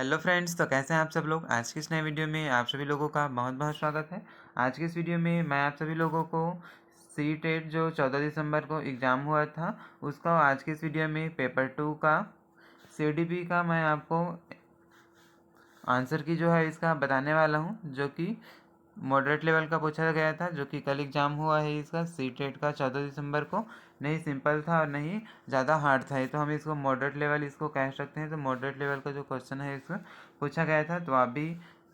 Hello friends, तो कैसे हैं आप सब लोग। आज की इस नए वीडियो में आप सभी लोगों का बहुत बहुत स्वागत है। आज की इस वीडियो में मैं आप सभी लोगों को सी टेट जो 14 दिसंबर को एग्ज़ाम हुआ था उसका आज की इस वीडियो में पेपर 2 का CDP का मैं आपको आंसर की जो है इसका बताने वाला हूँ, जो कि मॉडरेट लेवल का पूछा गया था, जो कि कल एग्ज़ाम हुआ है इसका सी टेट का 14 दिसंबर को। नहीं सिंपल था और नहीं ज़्यादा हार्ड था, तो हम इसको मॉडरेट लेवल इसको कह सकते हैं। तो मॉडरेट लेवल का जो क्वेश्चन है इसका पूछा गया था, तो आप भी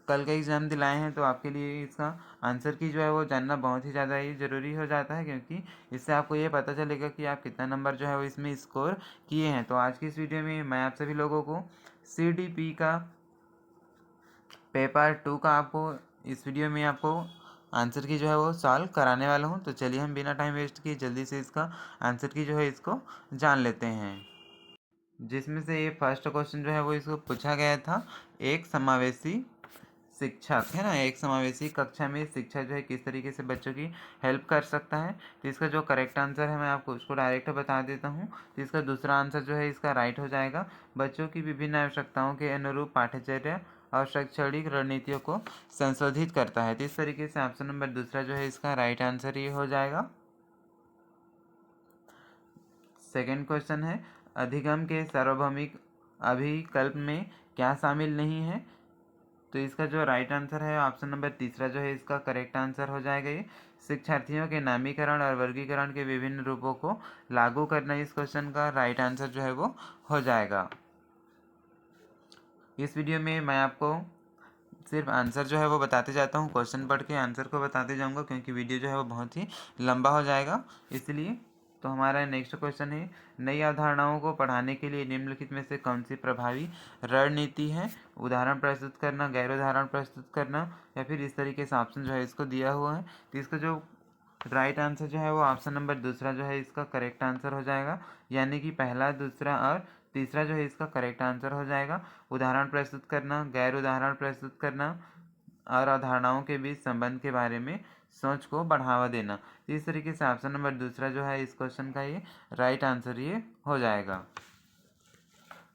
कल का एग्ज़ाम दिलाए हैं, तो आपके लिए इसका आंसर की जो है वो जानना बहुत ही ज़्यादा ही ज़रूरी हो जाता है, क्योंकि इससे आपको ये पता चलेगा कि आप कितना नंबर जो है वो इसमें स्कोर किए हैं। तो आज की इस वीडियो में मैं आप सभी लोगों को CDP का पेपर 2 का आपको इस वीडियो में आपको आंसर की जो है वो सॉल्व कराने वाला हूँ। तो चलिए हम बिना टाइम वेस्ट किए जल्दी से इसका आंसर की जो है इसको जान लेते हैं। जिसमें से ये फर्स्ट क्वेश्चन जो है वो इसको पूछा गया था, एक समावेशी शिक्षक है ना, एक समावेशी कक्षा में शिक्षक जो है किस तरीके से बच्चों की हेल्प कर सकता है। तो इसका जो करेक्ट आंसर है मैं आपको उसको डायरेक्ट बता देता हूँ। तो इसका दूसरा आंसर जो है इसका राइट हो जाएगा। बच्चों की विभिन्न आवश्यकताओं के अनुरूप पाठ्यचर्या और शैक्षणिक रणनीतियों को संशोधित करता है। तो इस तरीके से ऑप्शन नंबर दूसरा जो है इसका राइट आंसर ये हो जाएगा। सेकेंड क्वेश्चन है, अधिगम के सार्वभौमिक अभिकल्प में क्या शामिल नहीं है। तो इसका जो राइट आंसर है ऑप्शन नंबर तीसरा जो है इसका करेक्ट आंसर हो जाएगा। ये शिक्षार्थियों के नामीकरण और वर्गीकरण के विभिन्न रूपों को लागू करना इस क्वेश्चन का राइट आंसर जो है वो हो जाएगा। इस वीडियो में मैं आपको सिर्फ आंसर जो है वो बताते जाता हूँ, क्वेश्चन पढ़ के आंसर को बताते जाऊँगा, क्योंकि वीडियो जो है वो बहुत ही लंबा हो जाएगा इसलिए। तो हमारा नेक्स्ट क्वेश्चन है, नई अवधारणाओं को पढ़ाने के लिए निम्नलिखित में से कौन सी प्रभावी रणनीति है। उदाहरण प्रस्तुत करना, गैर उदाहरण प्रस्तुत करना, या फिर इस तरीके से ऑप्शन जो है इसको दिया हुआ है। तो इसका जो राइट आंसर जो है वो ऑप्शन नंबर दूसरा जो है इसका करेक्ट आंसर हो जाएगा, यानी कि पहला, दूसरा और तीसरा जो है इसका करेक्ट आंसर हो जाएगा। उदाहरण प्रस्तुत करना, गैर उदाहरण प्रस्तुत करना और अवधारणाओं के बीच संबंध के बारे में सोच को बढ़ावा देना। तो इस तरीके से ऑप्शन नंबर दूसरा जो है इस क्वेश्चन का ये राइट आंसर ये हो जाएगा,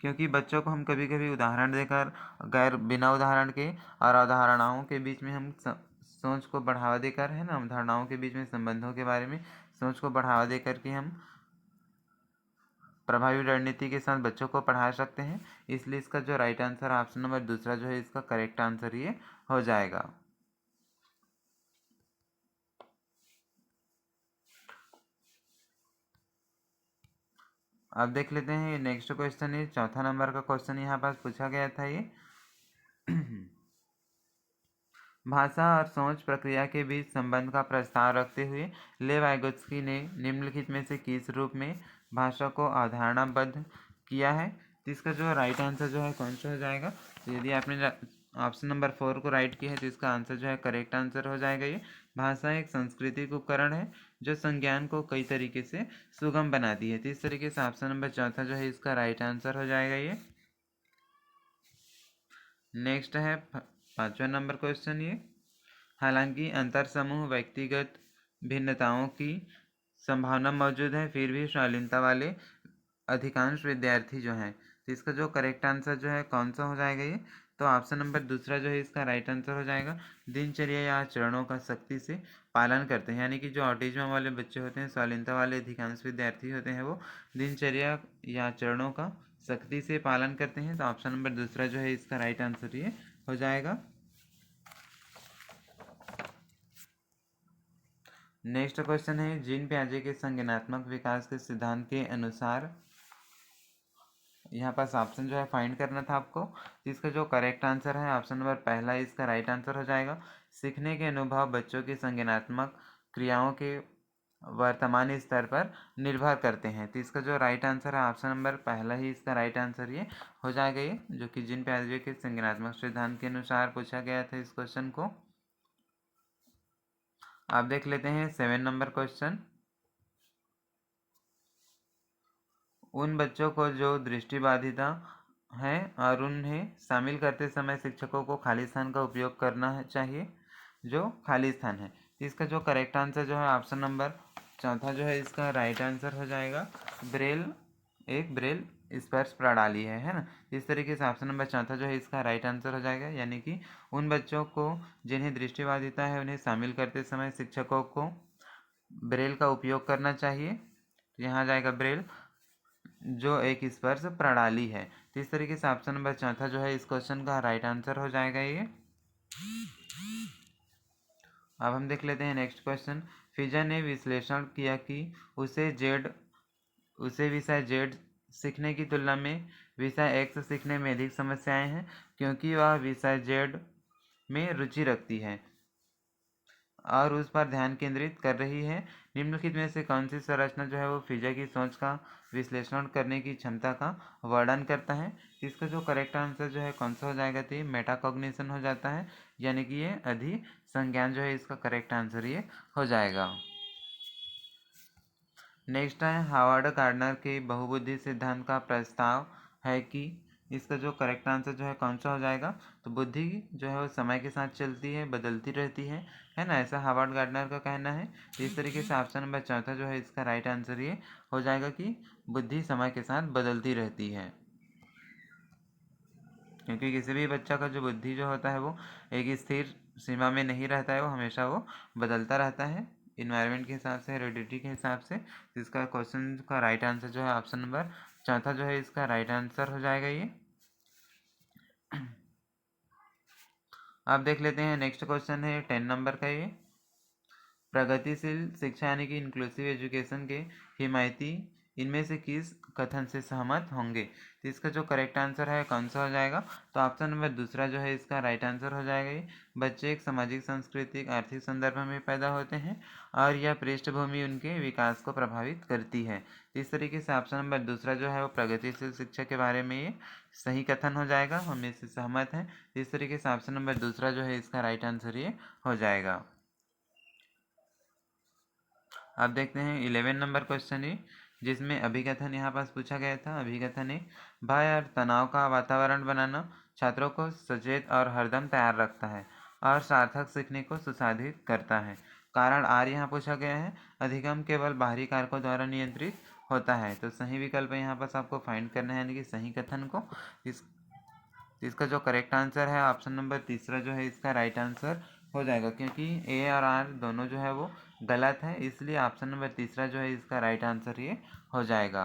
क्योंकि बच्चों को हम कभी कभी उदाहरण देकर गैर बिना उदाहरण के और अवधारणाओं के बीच में हम सोच को बढ़ावा देकर है ना, अवधारणाओं के बीच में संबंधों के बारे में सोच को बढ़ावा देकर के हम प्रभावी रणनीति के साथ बच्चों को पढ़ा सकते हैं। इसलिए इसका जो राइट आंसर ऑप्शन नंबर दूसरा जो है इसका करेक्ट आंसर ये हो जाएगा। अब देख लेते हैं नेक्स्ट क्वेश्चन, ये चौथा नंबर का क्वेश्चन यहाँ पास पूछा गया था। ये भाषा और सोच प्रक्रिया के बीच संबंध का प्रस्ताव रखते हुए लेव वाइगोत्स्की ने निम्नलिखित में से किस रूप में भाषा को अवधारणाबद्ध किया है। तो इसका जो राइट आंसर जो है कौन सा हो जाएगा। तो यदि आपने ऑप्शन नंबर 4 को राइट किया है तो इसका आंसर जो है करेक्ट आंसर हो जाएगा। ये भाषा एक सांस्कृतिक उपकरण है जो संज्ञान को कई तरीके से सुगम बनाती है। तो इस तरीके से ऑप्शन नंबर चौथा जो है इसका राइट आंसर हो जाएगा। ये नेक्स्ट है पांचवा नंबर क्वेश्चन। ये हालांकि अंतर समूह व्यक्तिगत भिन्नताओं की संभावना मौजूद है, फिर भी शालीनता वाले अधिकांश विद्यार्थी जो हैं। तो इसका जो करेक्ट आंसर जो है कौन सा हो जाएगा। ये तो ऑप्शन नंबर दूसरा जो है इसका राइट आंसर हो जाएगा। दिनचर्या या चरणों का सख्ती से पालन करते हैं, यानी कि जो ऑटिज्म वाले बच्चे होते हैं, शालीनता वाले अधिकांश विद्यार्थी होते हैं, वो दिनचर्या या चरणों का सख्ती से पालन करते हैं। तो ऑप्शन नंबर दूसरा जो है इसका राइट आंसर ये हो जाएगा। नेक्स्ट क्वेश्चन है, जीन पियाजे के संज्ञानात्मक विकास के सिद्धांत के अनुसार, यहाँ पास ऑप्शन जो है फाइंड करना था आपको। तो इसका जो करेक्ट आंसर है ऑप्शन नंबर पहला इसका राइट आंसर हो जाएगा। सीखने के अनुभव बच्चों की संज्ञानात्मक क्रियाओं के वर्तमान स्तर पर निर्भर करते हैं। तो इसका जो राइट आंसर है ऑप्शन नंबर पहला ही इसका राइट आंसर ये हो जाएगा। ये जो कि जीन पियाजे के संज्ञानात्मक सिद्धांत के अनुसार पूछा गया था इस क्वेश्चन को। आप देख लेते हैं 7 नंबर क्वेश्चन। उन बच्चों को जो दृष्टिबाधिता है और उन्हें शामिल करते समय शिक्षकों को खाली स्थान का उपयोग करना चाहिए, जो खाली स्थान है। इसका जो करेक्ट आंसर जो है ऑप्शन नंबर चौथा जो है इसका राइट आंसर हो जाएगा। ब्रेल स्पर्श प्रणाली है ना। इस तरीके से ऑप्शन नंबर चौथा जो है इसका राइट आंसर हो जाएगा, यानी कि उन बच्चों को जिन्हें दृष्टिबाधिता है उन्हें शामिल करते समय शिक्षकों को ब्रेल का उपयोग करना चाहिए। यहाँ जाएगा ब्रेल, जो एक स्पर्श प्रणाली है। तो इस तरीके से ऑप्शन नंबर चौथा जो है इस क्वेश्चन का राइट आंसर हो जाएगा ये। अब हम देख लेते हैं नेक्स्ट क्वेश्चन। फिजा ने विश्लेषण किया कि उसे विषय जेड सीखने की तुलना में विषय एक्स सीखने में अधिक समस्याएं हैं, क्योंकि वह विषय जेड में रुचि रखती है और उस पर ध्यान केंद्रित कर रही है। निम्नलिखित में से कौन सी संरचना जो है वो फिजा की सोच का विश्लेषण करने की क्षमता का वर्णन करता है। इसका जो करेक्ट आंसर जो है कौन सा हो जाएगा, तो ये मेटाकॉग्निशन हो जाता है, यानी कि ये अधिसंज्ञान जो है इसका करेक्ट आंसर ये हो जाएगा। नेक्स्ट है हावर्ड गार्डनर के बहुबुद्धि सिद्धांत का प्रस्ताव है कि इसका जो करेक्ट आंसर जो है कौन सा हो जाएगा, तो बुद्धि जो है वो समय के साथ चलती है, बदलती रहती है ना, ऐसा हावर्ड गार्डनर का कहना है। तो इस तरीके से ऑप्शन नंबर चौथा जो है इसका राइट आंसर ये हो जाएगा कि बुद्धि समय के साथ बदलती रहती है, क्योंकि किसी भी बच्चा का जो बुद्धि जो होता है वो एक स्थिर सीमा में नहीं रहता है, वो हमेशा वो बदलता रहता है इन्वायरमेंट के हिसाब से, हेरिडिटी के हिसाब से। इसका क्वेश्चन का राइट आंसर जो है ऑप्शन नंबर चौथा जो है इसका राइट आंसर हो जाएगा ये। आप देख लेते हैं नेक्स्ट क्वेश्चन है 10 नंबर का ये। प्रगतिशील शिक्षा यानी कि इंक्लूसिव एजुकेशन के हिमायती इनमें से किस कथन से सहमत होंगे। तो इसका जो करेक्ट आंसर है कौन सा हो जाएगा, तो ऑप्शन नंबर दूसरा जो है इसका राइट आंसर हो जाएगा ये। बच्चे एक सामाजिक सांस्कृतिक आर्थिक संदर्भ में पैदा होते हैं और यह पृष्ठभूमि उनके विकास को प्रभावित करती है। इस तरीके से ऑप्शन नंबर दूसरा जो है वो प्रगतिशील शिक्षा के बारे में ये सही कथन हो जाएगा, हम इससे सहमत हैं। इस तरीके से ऑप्शन नंबर दूसरा जो है इसका राइट आंसर ये हो जाएगा। अब देखते हैं 11 नंबर क्वेश्चन है, जिसमें अभिकथन यहाँ पास पूछा गया था। अभिकथन है, भय और तनाव का वातावरण बनाना छात्रों को सचेत और हरदम तैयार रखता है और सार्थक सीखने को सुसाधित करता है। कारण आर यहाँ पूछा गया है, अधिगम केवल बाहरी कारकों द्वारा नियंत्रित होता है। तो सही विकल्प यहाँ पास आपको फाइंड करना है, यानी कि सही कथन को। इसका जो करेक्ट आंसर है ऑप्शन नंबर तीसरा जो है इसका राइट आंसर हो जाएगा, क्योंकि ए और आर दोनों जो है वो गलत है, इसलिए ऑप्शन नंबर तीसरा जो है इसका राइट आंसर ये हो जाएगा।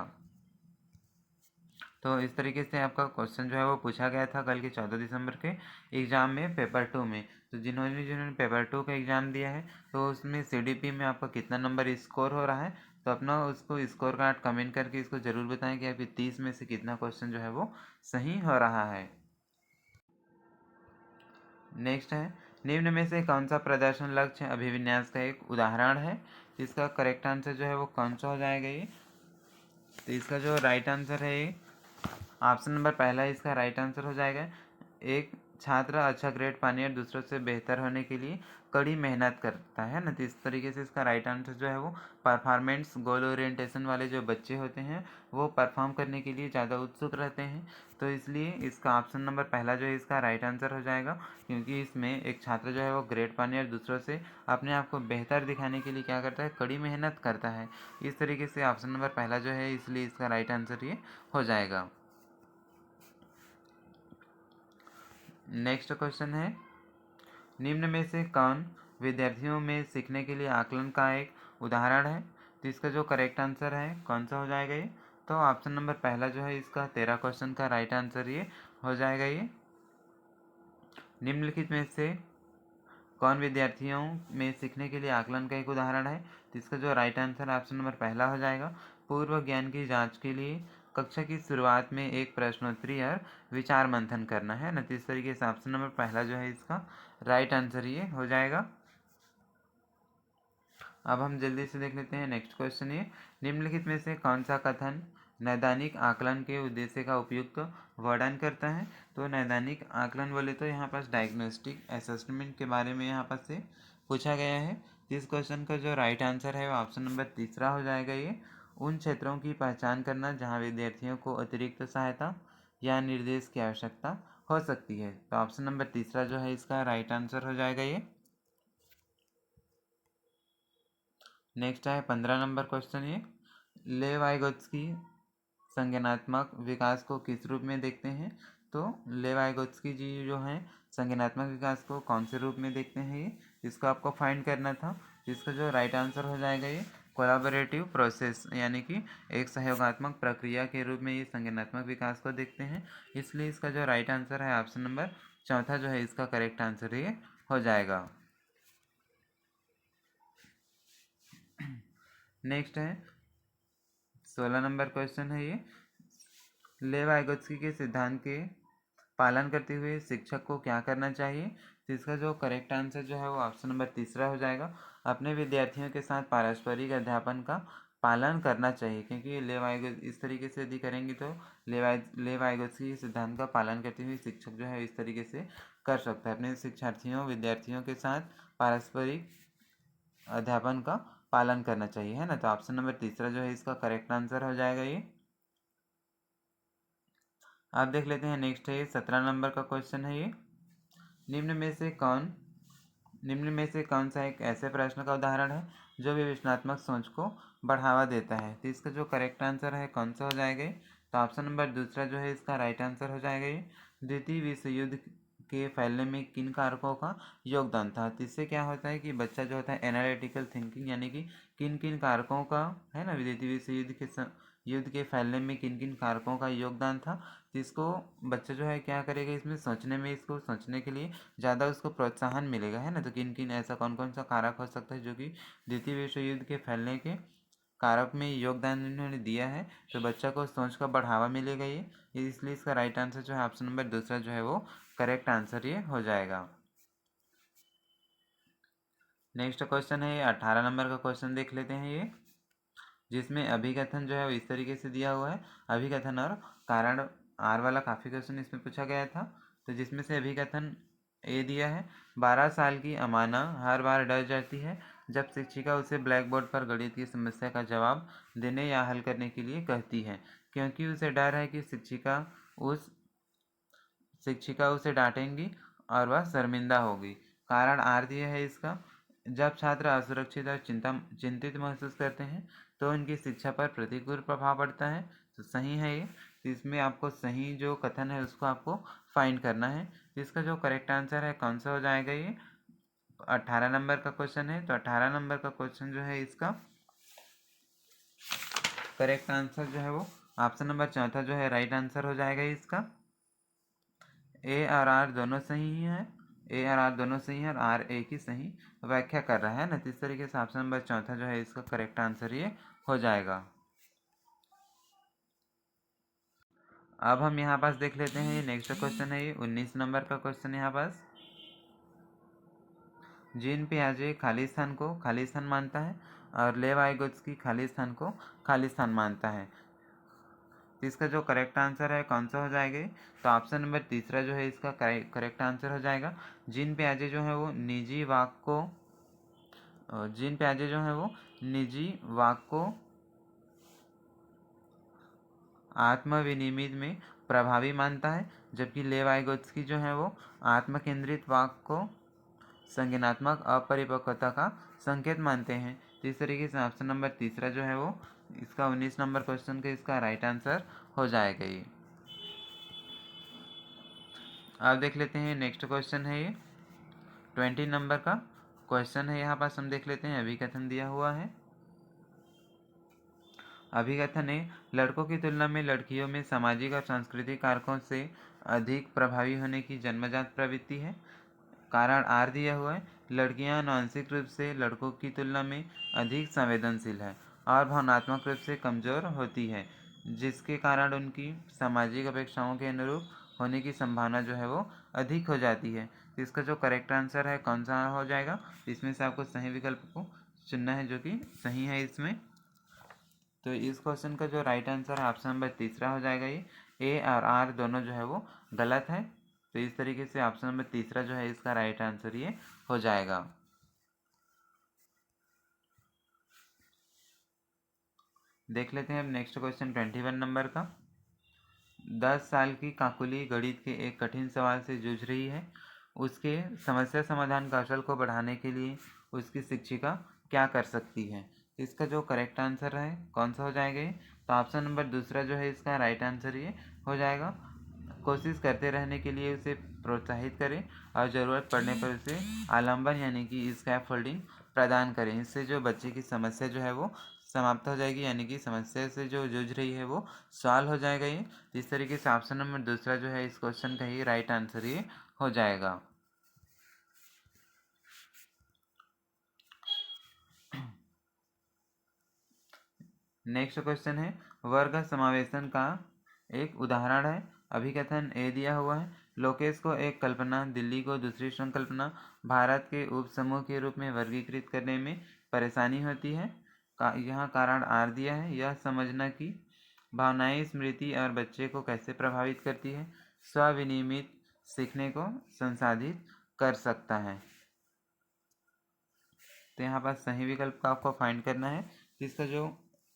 तो इस तरीके से आपका क्वेश्चन जो है वो पूछा गया था कल के 14 दिसंबर के एग्ज़ाम में, पेपर 2 में। तो जिन्होंने पेपर 2 का एग्ज़ाम दिया है तो उसमें CDP में आपका कितना नंबर स्कोर हो रहा है, तो अपना उसको स्कोर कार्ड कमेंट करके इसको ज़रूर बताएं कि आपके 30 में से कितना क्वेश्चन जो है वो सही हो रहा है। नेक्स्ट है, निम्न में से कौन सा प्रदर्शन लक्ष्य अभिविन्यास का एक उदाहरण है। इसका करेक्ट आंसर जो है वो कौन सा हो जाएगा ये, तो इसका जो राइट आंसर है ये ऑप्शन नंबर पहला इसका राइट आंसर हो जाएगा। एक छात्र अच्छा ग्रेड पाने और दूसरों से बेहतर होने के लिए कड़ी मेहनत करता है ना। तो इस तरीके से इसका राइट आंसर जो है वो परफॉर्मेंस गोल ओरिएंटेशन वाले जो बच्चे होते हैं वो परफॉर्म करने के लिए ज़्यादा उत्सुक रहते हैं। तो इसलिए इसका ऑप्शन नंबर पहला जो है इसका राइट आंसर हो जाएगा, क्योंकि इसमें एक छात्र जो है वो ग्रेड पाने और दूसरों से अपने आप को बेहतर दिखाने के लिए क्या करता है, कड़ी मेहनत करता है। इस तरीके से ऑप्शन नंबर पहला जो है इसलिए इसका राइट आंसर ये हो जाएगा। नेक्स्ट क्वेश्चन है, निम्न में से कौन विद्यार्थियों में सीखने के लिए आकलन का एक उदाहरण है। तो इसका जो करेक्ट आंसर है कौन सा हो जाएगा ये, तो ऑप्शन नंबर पहला जो है इसका 13 क्वेश्चन का राइट आंसर ये हो जाएगा ये। निम्नलिखित में से कौन विद्यार्थियों में सीखने के लिए आकलन का एक उदाहरण है। तो इसका जो राइट आंसर ऑप्शन नंबर पहला हो जाएगा। पूर्व ज्ञान की जांच के लिए कक्षा की शुरुआत में एक प्रश्नोत्तरी और विचार मंथन करना है ना। तो इस तरीके से ऑप्शन नंबर पहला जो है इसका राइट आंसर ये हो जाएगा। अब हम जल्दी से देख लेते हैं नेक्स्ट क्वेश्चन ये, निम्नलिखित में से कौन सा कथन नैदानिक आकलन के उद्देश्य का उपयुक्त वर्णन करता है। तो नैदानिक आकलन बोले तो यहाँ पास डायग्नोस्टिक असेसमेंट के बारे में यहाँ पास से पूछा गया है। इस क्वेश्चन का जो राइट आंसर है वो ऑप्शन नंबर तीसरा हो जाएगा ये। उन क्षेत्रों की पहचान करना जहाँ विद्यार्थियों को अतिरिक्त सहायता या निर्देश की आवश्यकता हो सकती है। तो ऑप्शन नंबर तीसरा जो है इसका राइट आंसर हो जाएगा ये। नेक्स्ट है 15 नंबर क्वेश्चन ये, लेवाइगोत्स्की संज्ञानात्मक विकास को किस रूप में देखते हैं? तो लेव वाइगोत्स्की जी जो हैं संज्ञानात्मक विकास को कौन से रूप में देखते हैं, ये इसको आपको फाइंड करना था। इसका जो राइट आंसर हो जाएगा ये कोलैबोरेटिव प्रोसेस, यानी कि एक सहयोगात्मक प्रक्रिया के रूप में ये संज्ञानात्मक विकास को देखते हैं। इसलिए इसका जो राइट आंसर है ऑप्शन नंबर चौथा जो है इसका करेक्ट आंसर ये हो जाएगा। नेक्स्ट है 16 नंबर क्वेश्चन है ये, लेव वाइगोत्स्की के सिद्धांत के पालन करते हुए शिक्षक को क्या करना चाहिए? तो इसका जो करेक्ट आंसर जो है वो ऑप्शन नंबर तीसरा हो जाएगा, अपने विद्यार्थियों के साथ पारस्परिक अध्यापन का पालन करना चाहिए। क्योंकि लेव वाइगोत्स्की इस तरीके से यदि करेंगे तो लेव वाइगोत्स्की के सिद्धांत का पालन करते हुए शिक्षक जो है इस तरीके से कर सकता है, अपने शिक्षार्थियों विद्यार्थियों के साथ पारस्परिक अध्यापन का पालन करना चाहिए, है ना। तो ऑप्शन नंबर तीसरा जो है इसका करेक्ट आंसर हो जाएगा ये। आप देख लेते हैं नेक्स्ट है 17 नंबर का क्वेश्चन है ये, निम्न में से कौन सा एक ऐसे प्रश्न का उदाहरण है जो विवेचनात्मक सोच को बढ़ावा देता है? तो इसका जो करेक्ट आंसर है कौन सा हो जाएगा? तो ऑप्शन नंबर दूसरा जो है इसका राइट आंसर हो जाएगा ये, द्वितीय विश्व युद्ध के फैलने में किन कारकों का योगदान था? तो इससे क्या होता है कि बच्चा जो होता है एनालिटिकल थिंकिंग, यानी कि किन किन कारकों का, है ना, द्वितीय विश्व युद्ध के फैलने में किन किन कारकों का योगदान था, तो इसको बच्चा जो है क्या करेगा, इसमें सोचने में, इसको सोचने के लिए ज़्यादा उसको प्रोत्साहन मिलेगा, है ना। तो किन किन ऐसा कौन कौन सा कारक हो सकता है जो कि द्वितीय विश्व युद्ध के फैलने के कारक में योगदान इन्होंने दिया है, तो बच्चा को सोच का बढ़ावा मिलेगा ये, इसलिए इसका राइट आंसर जो है ऑप्शन नंबर दूसरा जो है वो करेक्ट आंसर ये हो जाएगा। नेक्स्ट क्वेश्चन है 18 नंबर का क्वेश्चन देख लेते हैं ये, जिसमें अभिकथन जो है वो इस तरीके से दिया हुआ है, अभिकथन और कारण आर वाला काफ़ी क्वेश्चन इसमें पूछा गया था। तो जिसमें से अभिकथन ए दिया है, 12 साल की अमाना हर बार डर जाती है जब शिक्षिका उसे ब्लैक बोर्ड पर गणित की समस्या का जवाब देने या हल करने के लिए कहती है, क्योंकि उसे डर है कि शिक्षिका उसे डांटेंगी और वह शर्मिंदा होगी। कारण आर दिया है इसका, जब छात्र असुरक्षित और चिंतित महसूस करते हैं तो उनकी शिक्षा पर प्रतिकूल प्रभाव पड़ता है। तो सही है ये, तो इसमें आपको सही जो कथन है उसको आपको फाइंड करना है। तो इसका जो करेक्ट आंसर है कौन सा हो जाएगा? ये 18 नंबर का क्वेश्चन है। तो 18 नंबर का क्वेश्चन जो है इसका करेक्ट आंसर जो है वो ऑप्शन नंबर चौथा जो है राइट आंसर हो जाएगा इसका। ए और आर दोनों सही है, और आर एक ही सही व्याख्या कर रहा है ना। तो इस तरीके से ऑप्शन नंबर चौथा जो है इसका करेक्ट आंसर ये हो जाएगा। अब हम यहाँ पास देख लेते हैं ये नेक्स्ट क्वेश्चन है, ये 19 नंबर का क्वेश्चन यहाँ पास, जीन पियाजे खाली स्थान को खाली स्थान मानता है और लेव वाइगोत्स्की खाली स्थान को खाली स्थान मानता है। तो इसका जो करेक्ट आंसर है कौन सा हो जाएगा? तो ऑप्शन नंबर तीसरा जो है इसका करेक्ट आंसर हो जाएगा। जीन पियाजे जो है वो निजी वाक को आत्मविनिमित में प्रभावी मानता है, जबकि लेव वाइगोत्स्की जो है वो आत्मकेंद्रित वाक को संज्ञानात्मक अपरिपक्वता का संकेत मानते हैं। तो इस तरीके से ऑप्शन नंबर तीसरा जो है वो इसका 19 नंबर क्वेश्चन का इसका राइट आंसर हो जाएगा ये। अब देख लेते हैं नेक्स्ट क्वेश्चन है ये 20 नंबर का क्वेश्चन है, यहाँ पास हम देख लेते हैं अभिकथन दिया हुआ है। अभिकथन है, लड़कों की तुलना में लड़कियों में सामाजिक और सांस्कृतिक कारकों से अधिक प्रभावी होने की जन्मजात प्रवृत्ति है। कारण आर दिया हुआ है, लड़कियां मानसिक रूप से लड़कों की तुलना में अधिक संवेदनशील है और भावनात्मक रूप से कमज़ोर होती है, जिसके कारण उनकी सामाजिक अपेक्षाओं के अनुरूप होने की संभावना जो है वो अधिक हो जाती है। तो इसका जो करेक्ट आंसर है कौन सा हो जाएगा? इसमें से आपको सही विकल्प को चुनना है जो कि सही है इसमें। तो इस क्वेश्चन का जो राइट आंसर है ऑप्शन नंबर तीसरा हो जाएगा ये, ए और आर दोनों जो है वो गलत है। तो इस तरीके से ऑप्शन नंबर तीसरा जो है इसका राइट आंसर ये हो जाएगा। देख लेते हैं अब नेक्स्ट क्वेश्चन 21 नंबर का, 10 साल की काकुली गणित के एक कठिन सवाल से जूझ रही है, उसके समस्या समाधान कौशल को बढ़ाने के लिए उसकी शिक्षिका क्या कर सकती है? इसका जो करेक्ट आंसर है कौन सा हो जाएगा ये? तो ऑप्शन नंबर दूसरा जो है इसका राइट आंसर ये हो जाएगा। कोशिश करते रहने के लिए उसे प्रोत्साहित करें और ज़रूरत पड़ने पर उसे आलंबन यानी कि स्कैफोल्डिंग प्रदान करें। इससे जो बच्चे की समस्या जो है वो समाप्त हो जाएगी, यानी कि समस्या से जो जूझ रही है वो सॉल्व हो जाएगा ये। इस तरीके से ऑप्शन नंबर दूसरा जो है इस क्वेश्चन का ही राइट आंसर ये हो जाएगा। नेक्स्ट क्वेश्चन है वर्ग समावेशन का एक उदाहरण है। अभिकथन ए दिया हुआ है, लोकेश को एक कल्पना, दिल्ली को दूसरी संकल्पना, भारत के उप समूह के रूप में वर्गीकृत करने में परेशानी होती है। यहाँ कारण आर दिया है। यह समझना कि भावनाएं स्मृति और बच्चे को कैसे प्रभावित करती है, स्वविनियमित सीखने को संसाधित कर सकता है। तो यहाँ पर सही विकल्प का आपको फाइंड करना है। इसका जो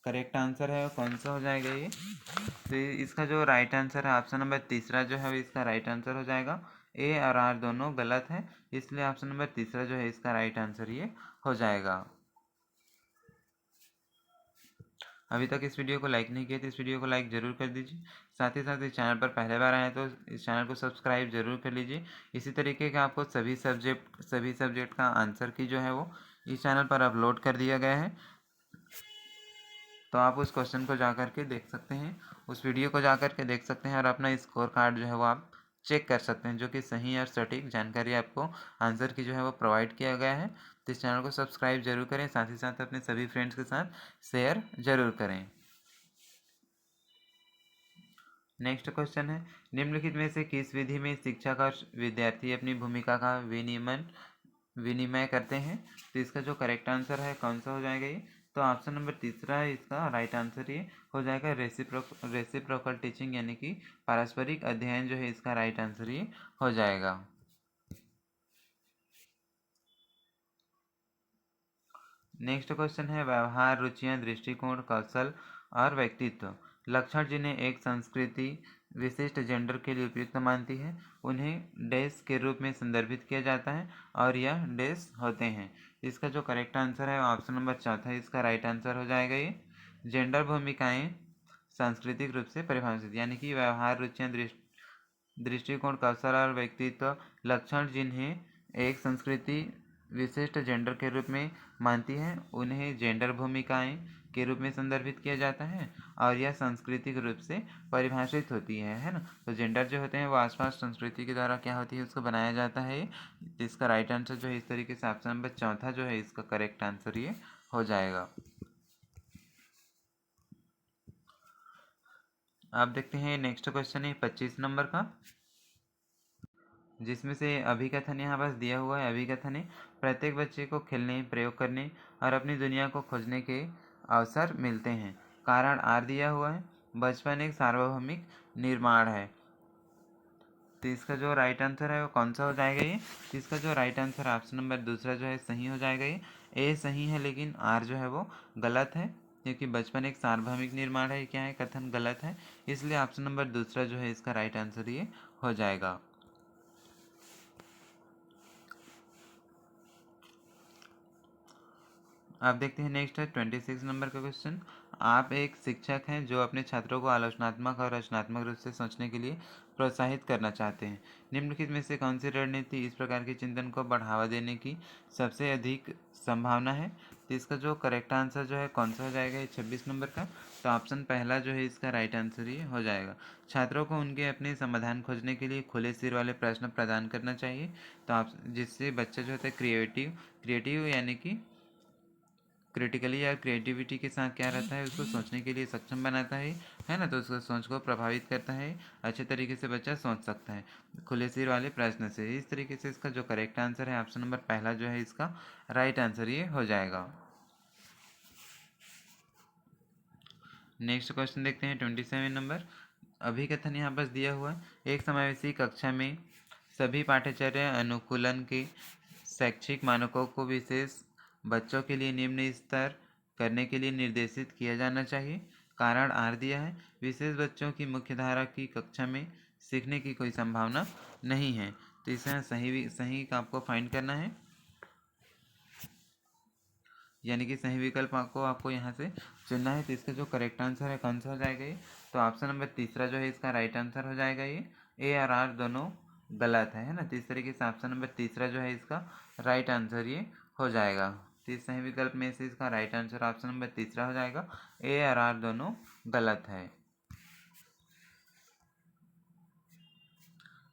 करेक्ट आंसर है वो कौन सा हो जाएगा ये? तो इसका जो राइट आंसर है ऑप्शन नंबर तीसरा जो है वो इसका राइट आंसर हो जाएगा। ए और आर दोनों गलत है, इसलिए ऑप्शन नंबर तीसरा जो है इसका राइट आंसर ये हो जाएगा। अभी तक इस वीडियो को लाइक नहीं किया तो इस वीडियो को लाइक ज़रूर कर दीजिए। साथ ही साथ इस चैनल पर पहले बार आए तो इस चैनल को सब्सक्राइब जरूर कर लीजिए। इसी तरीके का आपको सभी सब्जेक्ट का आंसर की जो है वो इस चैनल पर अपलोड कर दिया गया है। तो आप उस क्वेश्चन को जा कर के देख सकते हैं, उस वीडियो को जा कर के देख सकते हैं और अपना स्कोर कार्ड जो है वो आप चेक कर सकते हैं, जो कि सही और सटीक जानकारी आपको आंसर की जो है वो प्रोवाइड किया गया है। तो इस चैनल को सब्सक्राइब जरूर करें, साथ ही साथ अपने सभी फ्रेंड्स के साथ शेयर जरूर करें। नेक्स्ट क्वेश्चन है, निम्नलिखित में से किस विधि में शिक्षक और विद्यार्थी अपनी भूमिका का विनिमय करते हैं? तो इसका जो करेक्ट आंसर है कौन सा हो जाएगा ये? तो ऑप्शन नंबर तीसरा है इसका राइट आंसर ये हो जाएगा, रेसिप्रोकल टीचिंग यानी कि पारस्परिक अध्ययन जो है इसका राइट आंसर ये हो जाएगा। नेक्स्ट क्वेश्चन है, व्यवहार, रुचियां, दृष्टिकोण, कौशल और व्यक्तित्व लक्षण जिन्हें एक संस्कृति विशिष्ट जेंडर के लिए उपयुक्त मानती है उन्हें डैश के रूप में संदर्भित किया जाता है और यह डैश होते हैं। इसका जो करेक्ट आंसर है ऑप्शन नंबर चौथा इसका राइट आंसर हो जाएगा ये। जेंडर भूमिकाएं सांस्कृतिक रूप से परिभाषित, यानी कि व्यवहार, रुचियां, दृष्टिकोण, कौशल और व्यक्तित्व लक्षण जिन्हें एक संस्कृति विशिष्ट जेंडर के रूप में मानती है उन्हें जेंडर भूमिकाएं के रूप में संदर्भित किया जाता है और यह सांस्कृतिक रूप से परिभाषित होती है ना। तो जेंडर जो होते हैं वो आसपास संस्कृति के द्वारा क्या होती है उसको बनाया जाता है। इसका राइट आंसर जो है इस तरीके से ऑप्शन नंबर चौथा जो है इसका करेक्ट आंसर ये हो जाएगा। आप देखते हैं नेक्स्ट क्वेश्चन है 25 नंबर का, जिसमें से अभिकथन यहाँ बस दिया हुआ है। अभिकथन है, प्रत्येक बच्चे को खेलने, प्रयोग करने और अपनी दुनिया को खोजने के अवसर मिलते हैं। कारण आर दिया हुआ है, बचपन एक सार्वभौमिक निर्माण है। तो इसका जो राइट आंसर है वो कौन सा हो जाएगा ये? तो इसका जो राइट आंसर ऑप्शन नंबर दूसरा जो है सही हो जाएगा ये। ए सही है लेकिन आर जो है वो गलत है, क्योंकि बचपन एक सार्वभौमिक निर्माण है क्या है कथन गलत है, इसलिए ऑप्शन नंबर दूसरा जो है इसका राइट आंसर ये हो जाएगा। आप देखते हैं नेक्स्ट है 26 नंबर का क्वेश्चन। आप एक शिक्षक हैं जो अपने छात्रों को आलोचनात्मक और रचनात्मक रूप से सोचने के लिए प्रोत्साहित करना चाहते हैं। निम्नलिखित में से कौन सी रणनीति इस प्रकार के चिंतन को बढ़ावा देने की सबसे अधिक संभावना है? तो इसका जो करेक्ट आंसर जो है कौन सा हो जाएगा ये 26 नंबर का? तो ऑप्शन पहला जो है इसका राइट आंसर ये हो जाएगा। छात्रों को उनके अपने समाधान खोजने के लिए खुले सिर वाले प्रश्न प्रदान करना चाहिए, तो आप जिससे बच्चा जो होता है क्रिएटिव यानी कि क्रिटिकली या क्रिएटिविटी के साथ क्या रहता है उसको सोचने के लिए सक्षम बनाता है ना। तो उसको सोच को प्रभावित करता है, अच्छे तरीके से बच्चा सोच सकता है खुले सिर वाले प्रश्न से। इस तरीके से इसका जो करेक्ट आंसर है ऑप्शन नंबर पहला जो है इसका राइट आंसर ये हो जाएगा। नेक्स्ट क्वेश्चन देखते हैं 27 नंबर। अभिकथन यहाँ बस दिया हुआ है, एक समावेशी कक्षा में सभी पाठ्यचर्या अनुकूलन के शैक्षिक मानकों को विशेष बच्चों के लिए निम्न स्तर करने के लिए निर्देशित किया जाना चाहिए। कारण आर दिया है, विशेष बच्चों की मुख्यधारा की कक्षा में सीखने की कोई संभावना नहीं है। तो इसे सही का आपको फाइंड करना है। यानी कि सही विकल्प को आपको यहाँ से चुनना है। तो इसका जो करेक्ट आंसर है कौन सा हो जाएगा ये, तो ऑप्शन नंबर तीसरा जो है इसका राइट आंसर हो जाएगा। ये ए और आर दोनों गलत है ना। तो इस तरीके से ऑप्शन नंबर तीसरा जो है इसका राइट आंसर ये हो जाएगा। तो इस सही विकल्प में से इसका राइट आंसर ऑप्शन नंबर तीसरा हो जाएगा, ए और आर दोनों गलत है।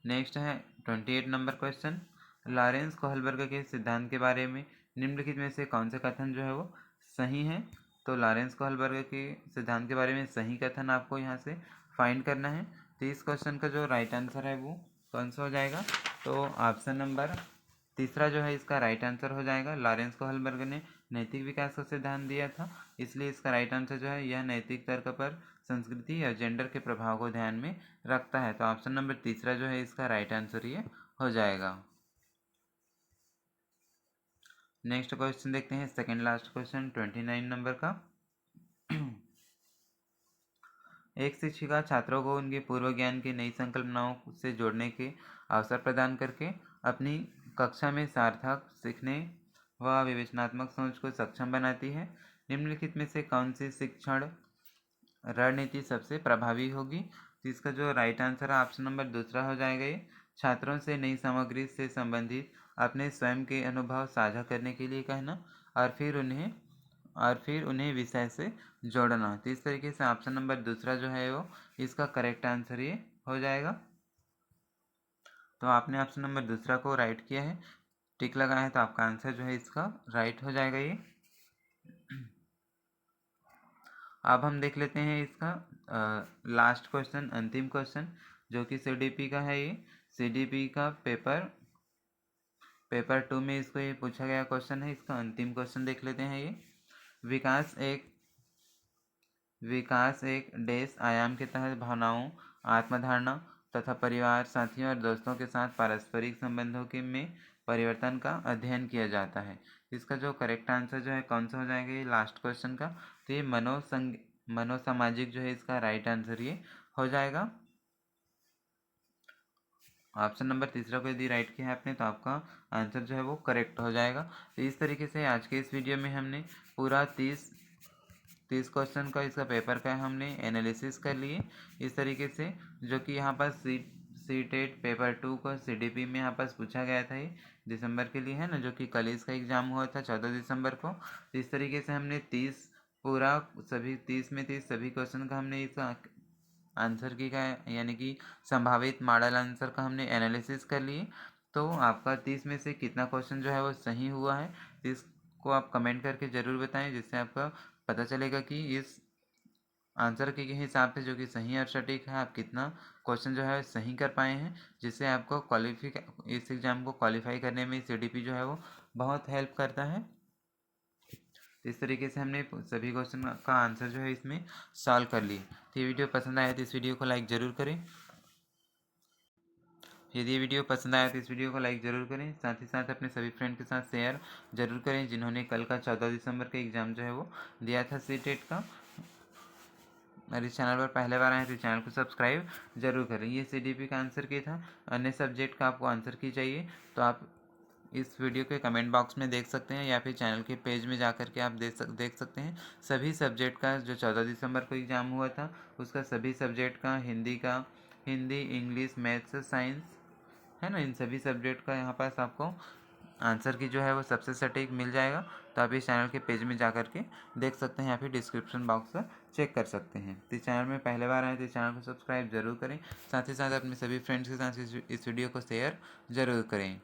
नेक्स्ट है 28 नंबर क्वेश्चन। लॉरेंस कोहलबर्ग के सिद्धांत के बारे में निम्नलिखित में से कौन सा कथन जो है वो सही है। तो लॉरेंस कोहलबर्ग के सिद्धांत के बारे में सही कथन आपको यहाँ से फाइंड करना है। तो इस क्वेश्चन का जो राइट आंसर है वो कौन सा हो जाएगा, तो ऑप्शन नंबर तीसरा जो है इसका राइट आंसर हो जाएगा। लॉरेंस कोहलबर्ग ने नैतिक विकास का सिद्धांत दिया था, इसलिए इसका राइट आंसर जो है यह नैतिक तर्क पर संस्कृति या जेंडर के प्रभाव को ध्यान में रखता है। तो ऑप्शन नंबर तीसरा जो है इसका राइट आंसर ये हो जाएगा। नेक्स्ट क्वेश्चन देखते हैं, सेकंड लास्ट क्वेश्चन 29 नंबर का। एक शिक्षिका छात्रों को उनके पूर्व ज्ञान की नई संकल्पनाओं से जोड़ने के अवसर प्रदान करके अपनी कक्षा में सार्थक सीखने व विवेचनात्मक सोच को सक्षम बनाती है। निम्नलिखित में से कौन सी शिक्षण रणनीति सबसे प्रभावी होगी। तो इसका जो राइट आंसर है ऑप्शन नंबर दूसरा हो जाएगा। ये छात्रों से नई सामग्री से संबंधित अपने स्वयं के अनुभव साझा करने के लिए कहना और फिर उन्हें विषय से जोड़ना। तो इस तरीके से ऑप्शन नंबर दूसरा जो है वो इसका करेक्ट आंसर ये हो जाएगा। तो आपने ऑप्शन नंबर दूसरा को राइट किया है, टिक लगाया है, तो आपका आंसर जो है इसका राइट हो जाएगा ये। अब हम देख लेते हैं इसका लास्ट क्वेश्चन, अंतिम क्वेश्चन, जो कि सीडीपी का है। ये सीडीपी का पेपर 2 में इसको ये पूछा गया क्वेश्चन है। इसका अंतिम क्वेश्चन देख लेते हैं। ये विकास एक डेस आयाम के तहत भावनाओं, आत्मधारणा तथा परिवार, साथियों और दोस्तों के साथ पारस्परिक संबंधों के में परिवर्तन का अध्ययन किया जाता है। इसका जो करेक्ट आंसर जो है कौन सा हो जाएगा ये लास्ट क्वेश्चन का, तो ये मनोसामाजिक जो है इसका राइट आंसर ये हो जाएगा। ऑप्शन नंबर तीसरा को यदि राइट किया है आपने तो आपका आंसर जो है वो करेक्ट हो जाएगा। तो इस तरीके से आज के इस वीडियो में हमने पूरा 30 क्वेश्चन का इसका पेपर का हमने एनालिसिस कर लिए इस तरीके से, जो कि यहाँ पर सी-टेट पेपर 2 को सीडीपी में यहाँ पर पूछा गया था। ये दिसंबर के लिए है ना, जो कि कल इसका एग्जाम हुआ था 14 दिसंबर को। तो इस तरीके से हमने 30 सभी क्वेश्चन का हमने इसका आंसर की का यानी कि संभावित मॉडल आंसर का हमने एनालिसिस कर लिए। तो आपका 30 में से कितना क्वेश्चन जो है वो सही हुआ है, इसको आप कमेंट करके ज़रूर बताएं, जिससे आपका पता चलेगा कि इस आंसर के हिसाब से जो कि सही और सटीक है आप कितना क्वेश्चन जो है सही कर पाए हैं, जिससे आपको इस एग्ज़ाम को क्वालिफाई करने में सीडीपी जो है वो बहुत हेल्प करता है। इस तरीके से हमने सभी क्वेश्चन का आंसर जो है इसमें सॉल्व कर लिए। तो ये वीडियो पसंद आया तो इस वीडियो को लाइक ज़रूर करें। यदि ये वीडियो पसंद आया तो इस वीडियो को लाइक ज़रूर करें, साथ ही साथ अपने सभी फ्रेंड के साथ शेयर ज़रूर करें जिन्होंने कल का 14 दिसंबर का एग्ज़ाम जो है वो दिया था सी-टेट का। और इस चैनल पर पहले बार आए तो चैनल को सब्सक्राइब जरूर करें। ये सीडीपी का आंसर की था। अन्य सब्जेक्ट का आपको आंसर की चाहिए तो आप इस वीडियो के कमेंट बॉक्स में देख सकते हैं, या फिर चैनल के पेज में जा कर के आप देख सकते हैं। सभी सब्जेक्ट का जो 14 दिसंबर को एग्ज़ाम हुआ था उसका सभी सब्जेक्ट का हिंदी, इंग्लिश, मैथ्स, साइंस है ना, इन सभी सब्जेक्ट का यहाँ पास आपको आंसर की जो है वो सबसे सटीक मिल जाएगा। तो आप इस चैनल के पेज में जा कर के देख सकते हैं या फिर डिस्क्रिप्शन बॉक्स पर चेक कर सकते हैं। तो इस चैनल में पहले बार आए तो इस चैनल को सब्सक्राइब जरूर करें, साथ ही साथ अपने सभी फ्रेंड्स के साथ इस वीडियो को शेयर जरूर करें।